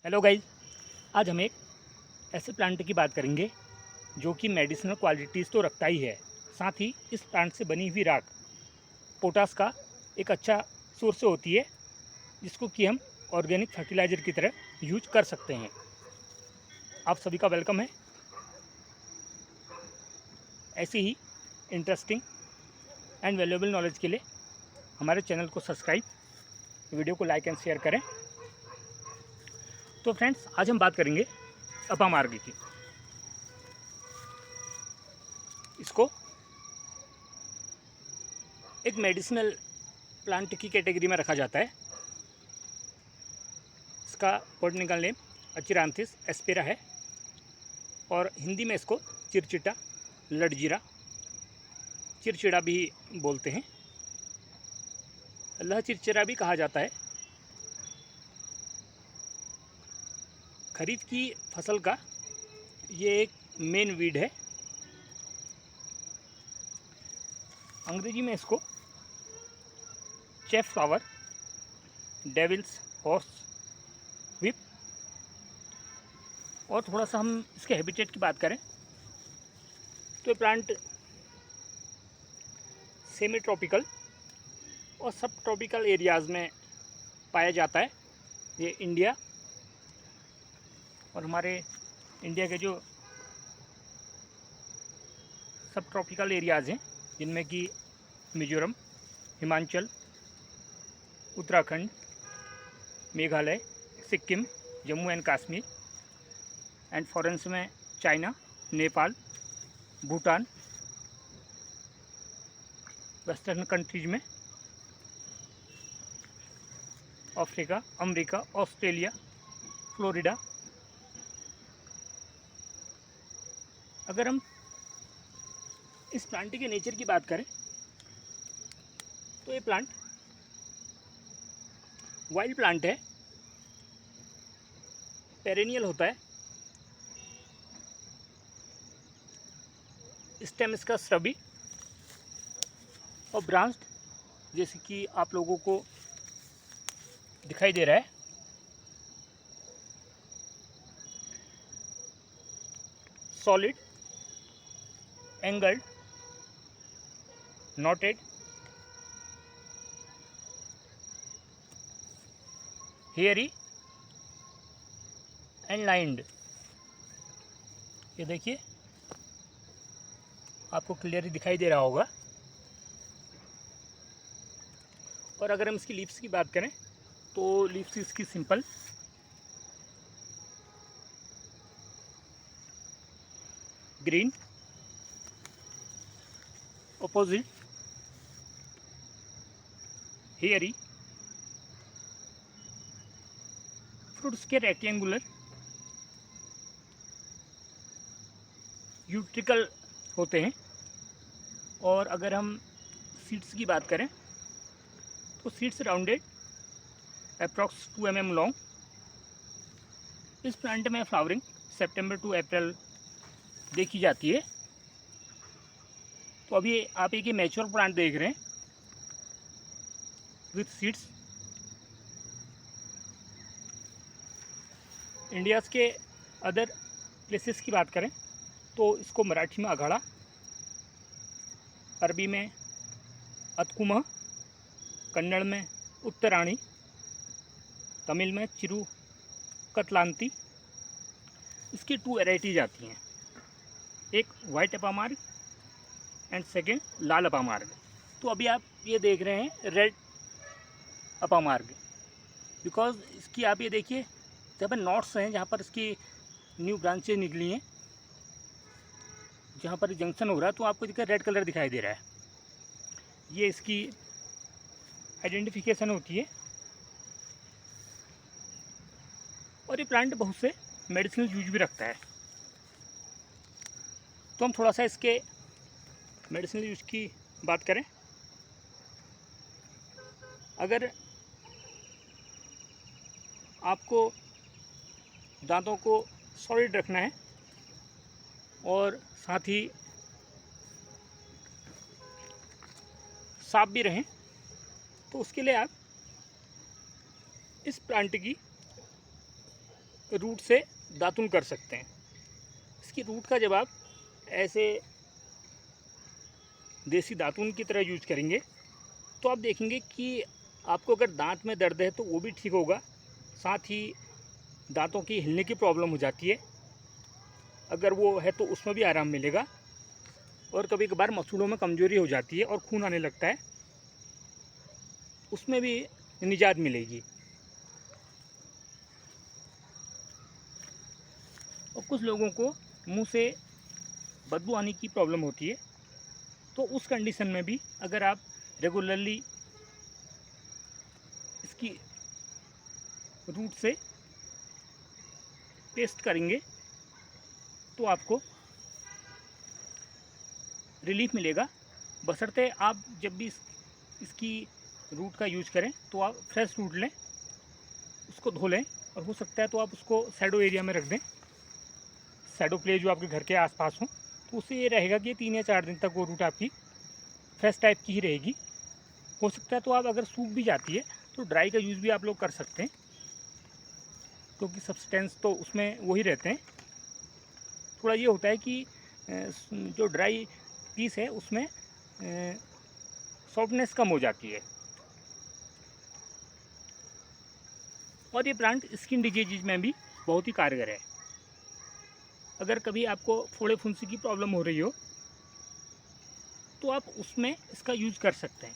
Hello guys, आज हम एक ऐसे प्लांट की बात करेंगे जो कि मेडिसिनल क्वालिटीज़ तो रखता ही है। साथ ही इस प्लांट से बनी हुई राख पोटास का एक अच्छा सोर्स होती है, जिसको कि हम ऑर्गेनिक फर्टिलाइज़र की तरह यूज कर सकते हैं। आप सभी का वेलकम है। ऐसी ही इंटरेस्टिंग एंड वैल्यूएबल नॉलेज के लिए हमारे चैनल को सब्सक्राइब, वीडियो को लाइक एंड शेयर करें। तो फ्रेंड्स, आज हम बात करेंगे अपामार्ग की। इसको एक मेडिसिनल प्लांट की कैटेगरी में रखा जाता है। इसका बॉटनिकल नेम अचिरांथिस एस्पेरा है और हिंदी में इसको चिरचिटा, लड़जीरा, चिरचिड़ा भी बोलते हैं, लह चिरचिरा भी कहा जाता है। खरीफ की फसल का ये एक मेन वीड है। अंग्रेजी में इसको chaff flower, devil's horse whip, और थोड़ा सा हम इसके हैबिटेट की बात करें तो ये प्लांट सेमी ट्रॉपिकल और सब ट्रॉपिकल एरियाज़ में पाया जाता है। ये इंडिया और हमारे इंडिया के जो सब ट्रॉपिकल एरियाज़ हैं, जिनमें कि मिजोरम, हिमाचल, उत्तराखंड, मेघालय, सिक्किम, जम्मू एंड कश्मीर, एंड फॉरेन्स में China, Nepal, Bhutan, western countries में अफ्रीका, अमेरिका, ऑस्ट्रेलिया, फ्लोरिडा। अगर हम इस प्लांट के नेचर की बात करें तो ये प्लांट वाइल्ड प्लांट है, पेरेनियल होता है। स्टेम इसका स्टबी और ब्रांच्ड, जैसे कि आप लोगों को दिखाई दे रहा है। Solid, angled, noted, hairy and lined. ये देखिए, आपको क्लियरली दिखाई दे रहा होगा। और अगर हम इसकी लीव्स की बात करें तो लीव्स इसकी simple, green, opposite, hairy, fruits के रेक्टेंगुलर, यूट्रिकल होते हैं। और अगर हम सीड्स की बात करें तो seeds rounded, approx 2 mm long. इस प्लांट में फ्लावरिंग सितंबर टू अप्रैल देखी जाती है। तो अभी आप एक मैच्योर प्लांट देख रहे हैं विथ सीड्स। इंडियाज़ के अदर प्लेसेस की बात करें तो इसको मराठी में अघाड़ा, अरबी में अतकुमा, कन्नड़ में उत्तराणी, तमिल में चिरू कतलांती। इसकी 2 वैराइटीज आती हैं, एक वाइट अपामार्ग एंड सेकेंड लाल अपामार्ग। तो अभी आप ये देख रहे हैं रेड अपामार्ग, बिकॉज इसकी आप ये देखिए, जहाँ पर नॉट्स हैं, जहाँ पर इसकी न्यू ब्रांचेज निकली हैं, जहाँ पर जंक्शन हो रहा है, तो आपको दिखा रेड कलर दिखाई दे रहा है। ये इसकी आइडेंटिफिकेशन होती है। और ये प्लांट बहुत से मेडिसिनल यूज भी रखता है। तो हम थोड़ा सा इसके मेडिसिनल यूज की बात करें। अगर आपको दांतों को सॉलिड रखना है और साथ ही साफ भी रहें, तो उसके लिए आप इस प्लांट की रूट से दातुन कर सकते हैं। इसकी रूट का जब आप ऐसे देसी दातुन की तरह यूज करेंगे तो आप देखेंगे कि आपको अगर दांत में दर्द है तो वो भी ठीक होगा, साथ ही दांतों की हिलने की प्रॉब्लम हो जाती है अगर वो है तो उसमें भी आराम मिलेगा, और कभी कभार मसूड़ों में कमजोरी हो जाती है और खून आने लगता है, उसमें भी निजात मिलेगी। और कुछ लोगों को मुंह से बदबू आने की प्रॉब्लम होती है, तो उस कंडीशन में भी अगर आप रेगुलरली इसकी रूट से पेस्ट करेंगे तो आपको रिलीफ मिलेगा। बशर्ते आप जब भी इसकी रूट का यूज करें तो आप फ्रेश रूट लें, उसको धो लें, और हो सकता है तो आप उसको शैडो एरिया में रख दें, शैडो प्ले जो आपके घर के आसपास हो, तो उससे ये रहेगा कि 3 या 4 दिन तक वो रूट आपकी फ्रेश टाइप की ही रहेगी। हो सकता है तो आप अगर सूख भी जाती है तो ड्राई का यूज़ भी आप लोग कर सकते हैं, क्योंकि सब्सटेंस तो उसमें वही रहते हैं। थोड़ा ये होता है कि जो ड्राई पीस है उसमें सॉफ्टनेस कम हो जाती है। और ये प्लांट स्किन डिजीज में भी बहुत ही कारगर है। अगर कभी आपको फोड़े फुंसी की प्रॉब्लम हो रही हो तो आप उसमें इसका यूज कर सकते हैं।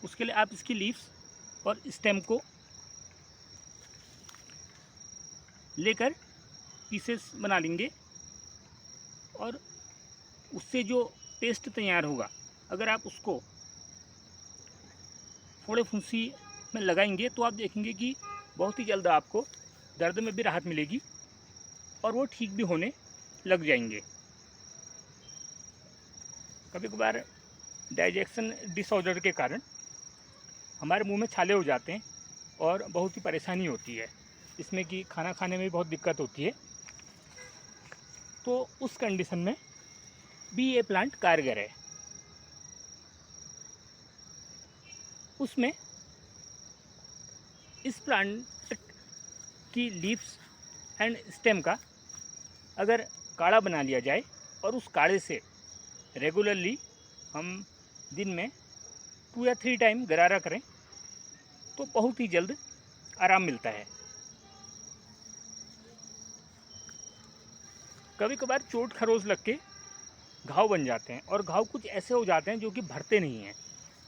उसके लिए आप इसकी लीव्स और स्टेम को लेकर पीसेस बना लेंगे, और उससे जो पेस्ट तैयार होगा अगर आप उसको फोड़े फुंसी में लगाएंगे तो आप देखेंगे कि बहुत ही जल्द आपको दर्द में भी राहत मिलेगी और वो ठीक भी होने लग जाएंगे। कभी कभार डाइजेशन डिसऑर्डर के कारण हमारे मुंह में छाले हो जाते हैं और बहुत ही परेशानी होती है, इसमें कि खाना खाने में भी बहुत दिक्कत होती है। तो उस कंडीशन में भी ये प्लांट कारगर है। उसमें इस प्लांट की लीव्स एंड स्टेम का अगर काढ़ा बना लिया जाए और उस काढ़े से रेगुलरली हम दिन में 2 या 3 टाइम गरारा करें तो बहुत ही जल्द आराम मिलता है। कभी कभार चोट खरोच लग के घाव बन जाते हैं, और घाव कुछ ऐसे हो जाते हैं जो कि भरते नहीं हैं,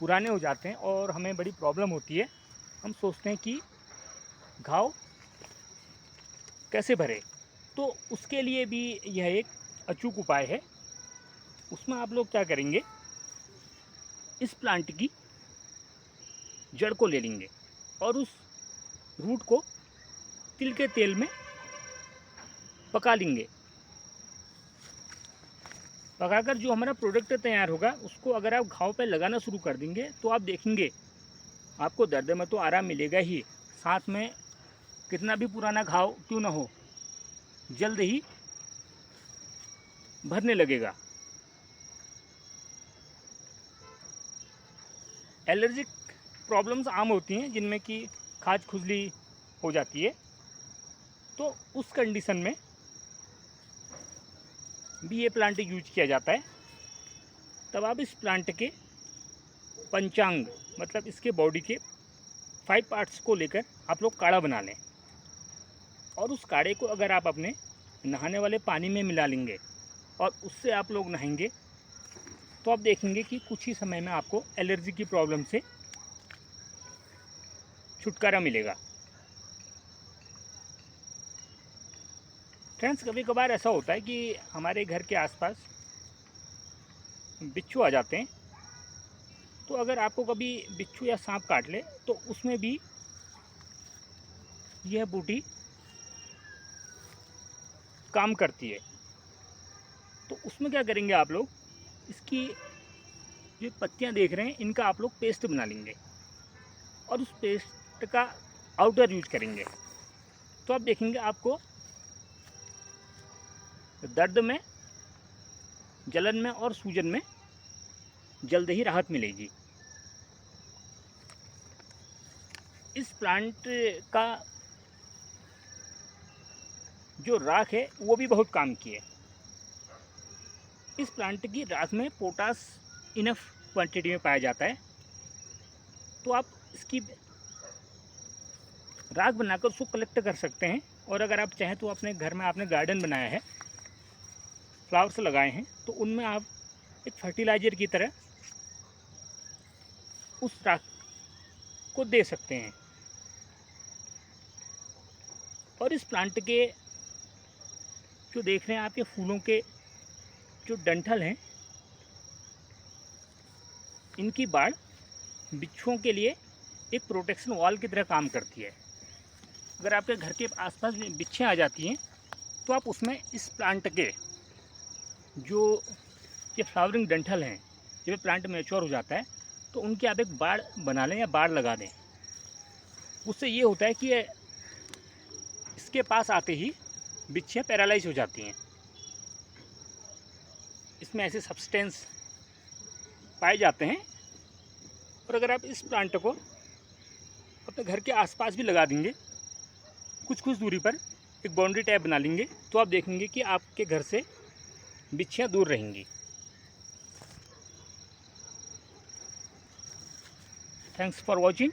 पुराने हो जाते हैं और हमें बड़ी प्रॉब्लम होती है। हम सोचते हैं कि घाव कैसे भरे, तो उसके लिए भी यह एक अचूक उपाय है। उसमें आप लोग क्या करेंगे, इस प्लांट की जड़ को ले लेंगे और उस रूट को तिल के तेल में पका लेंगे। पकाकर जो हमारा प्रोडक्ट तैयार होगा उसको अगर आप घाव पे लगाना शुरू कर देंगे तो आप देखेंगे आपको दर्द में तो आराम मिलेगा ही, साथ में कितना भी पुराना घाव क्यों ना हो जल्द ही भरने लगेगा। एलर्जिक प्रॉब्लम्स आम होती हैं जिनमें कि खाज खुजली हो जाती है, तो उस कंडीशन में भी ये प्लांट यूज किया जाता है। तब आप इस प्लांट के पंचांग मतलब इसके बॉडी के 5 पार्ट्स को लेकर आप लोग काढ़ा बना लें, और उस काढ़े को अगर आप अपने नहाने वाले पानी में मिला लेंगे और उससे आप लोग नहाएंगे तो आप देखेंगे कि कुछ ही समय में आपको एलर्जी की प्रॉब्लम से छुटकारा मिलेगा। फ्रेंड्स, कभी कभार ऐसा होता है कि हमारे घर के आसपास बिच्छू आ जाते हैं, तो अगर आपको कभी बिच्छू या सांप काट ले तो उसमें भी यह बूटी काम करती है। तो उसमें क्या करेंगे आप लोग, इसकी जो पत्तियां देख रहे हैं इनका आप लोग पेस्ट बना लेंगे और उस पेस्ट का आउटर यूज करेंगे, तो आप देखेंगे आपको दर्द में, जलन में और सूजन में जल्द ही राहत मिलेगी। इस प्लांट का जो राख है वो भी बहुत काम की है। इस प्लांट की राख में पोटास इनफ क्वांटिटी में पाया जाता है, तो आप इसकी राख बनाकर उसको कलेक्ट कर सकते हैं। और अगर आप चाहें तो अपने घर में आपने गार्डन बनाया है, फ्लावर्स लगाए हैं, तो उनमें आप एक फर्टिलाइज़र की तरह उस राख को दे सकते हैं। और इस प्लांट के जो देख रहे हैं आपके फूलों के जो डंठल हैं, इनकी बाड़ बिच्छुओं के लिए एक प्रोटेक्शन वॉल की तरह काम करती है। अगर आपके घर के आसपास बिच्छें आ जाती हैं तो आप उसमें इस प्लांट के जो ये फ्लावरिंग डंठल हैं, जब प्लांट मैच्योर हो जाता है तो उनकी आप एक बाड़ बना लें या बाड़ लगा दें। उससे ये होता है कि इसके पास आते ही बिच्छियाँ पैरालाइज हो जाती हैं। इसमें ऐसे सब्सटेंस पाए जाते हैं। और अगर आप इस प्लांट को अपने घर के आसपास भी लगा देंगे, कुछ कुछ दूरी पर एक बाउंड्री टाइप बना लेंगे, तो आप देखेंगे कि आपके घर से बिच्छियाँ दूर रहेंगी। Thanks for watching.